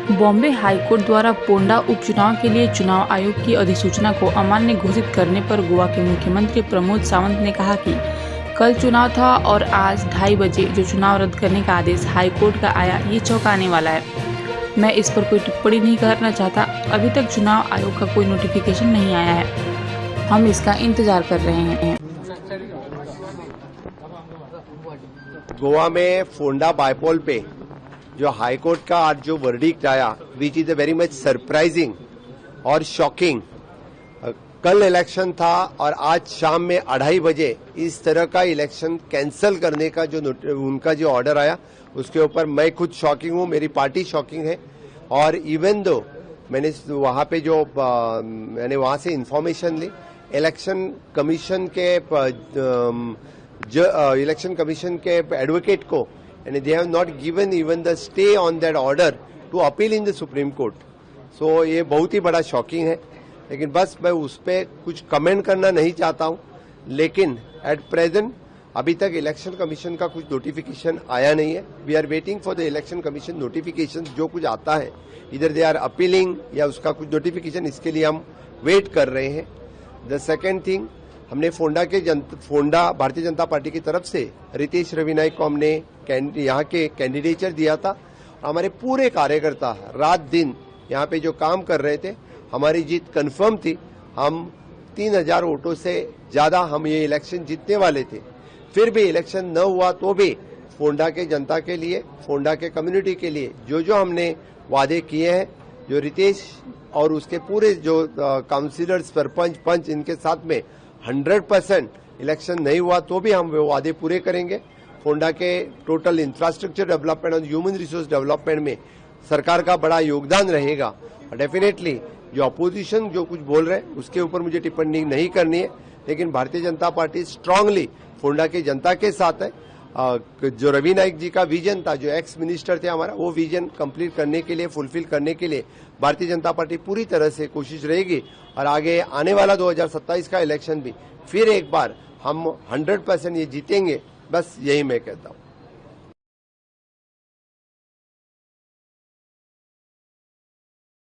Bombay high court द्वारा पोंडा उपचुनाव के लिए चुनाव आयोग की अधिसूचना को अमान्य घोषित करने पर गोवा के मुख्यमंत्री प्रमोद सावंत ने कहा कि कल चुनाव था और आज 2:30 बजे जो चुनाव रद्द करने का आदेश हाईकोर्ट का आया ये चौंकाने वाला है। मैं इस पर कोई टिप्पणी नहीं करना चाहता। अभी तक चुनाव आयोग का कोई नोटिफिकेशन नहीं आया है, हम इसका इंतजार कर रहे हैं। गोवा में फोंडा बायपोल पे जो हाईकोर्ट का आज जो वर्डिक्ट आया, which is a very much surprising और शॉकिंग। कल इलेक्शन था और आज शाम में 2:30 बजे इस तरह का इलेक्शन कैंसिल करने का जो उनका जो ऑर्डर आया, उसके ऊपर मैं खुद शॉकिंग हूं, मेरी पार्टी शॉकिंग है। और इवन दो मैंने वहां पे मैंने वहां से इंफॉर्मेशन ली, इलेक्शन कमीशन के एडवोकेट को, and they have not given even the stay on that order to appeal in the Supreme Court. So ये बहुत ही बड़ा शॉकिंग है, लेकिन बस मैं उस पर कुछ कमेंट करना नहीं चाहता हूं। लेकिन एट प्रेजेंट अभी तक इलेक्शन कमीशन का कुछ नोटिफिकेशन आया नहीं है। We are waiting for the election commission notification. जो कुछ आता है इधर दे आर अपीलिंग या उसका कुछ नोटिफिकेशन, इसके लिए हम वेट कर रहे हैं। द सेकेंड थिंग, हमने फोंडा भारतीय जनता पार्टी की तरफ से रितेश रवि नायक को हमने यहाँ के कैंडिडेचर दिया था। हमारे पूरे कार्यकर्ता रात दिन यहाँ पे जो काम कर रहे थे, हमारी जीत कंफर्म थी। हम 3000 वोटों से ज्यादा हम ये इलेक्शन जीतने वाले थे। फिर भी इलेक्शन न हुआ तो भी फोंडा के जनता के लिए, फोंडा के कम्युनिटी के लिए जो हमने वादे किए हैं, जो रितेश और उसके पूरे जो काउंसिलर्स, सरपंच, पंच, इनके साथ में 100% इलेक्शन नहीं हुआ तो भी हम वो वादे पूरे करेंगे। फोंडा के टोटल इंफ्रास्ट्रक्चर डेवलपमेंट और ह्यूमन रिसोर्स डेवलपमेंट में सरकार का बड़ा योगदान रहेगा। डेफिनेटली जो अपोजिशन जो कुछ बोल रहे हैं उसके ऊपर मुझे टिप्पणी नहीं करनी है, लेकिन भारतीय जनता पार्टी स्ट्रांगली फोंडा की जनता के साथ है। जो रवि नायक जी का विजन था, जो एक्स मिनिस्टर थे हमारा, वो विजन कंप्लीट करने के लिए, फुलफिल करने के लिए भारतीय जनता पार्टी पूरी तरह से कोशिश रहेगी। और आगे आने वाला 2027 का इलेक्शन भी फिर एक बार हम 100% ये जीतेंगे, बस यही मैं कहता हूं।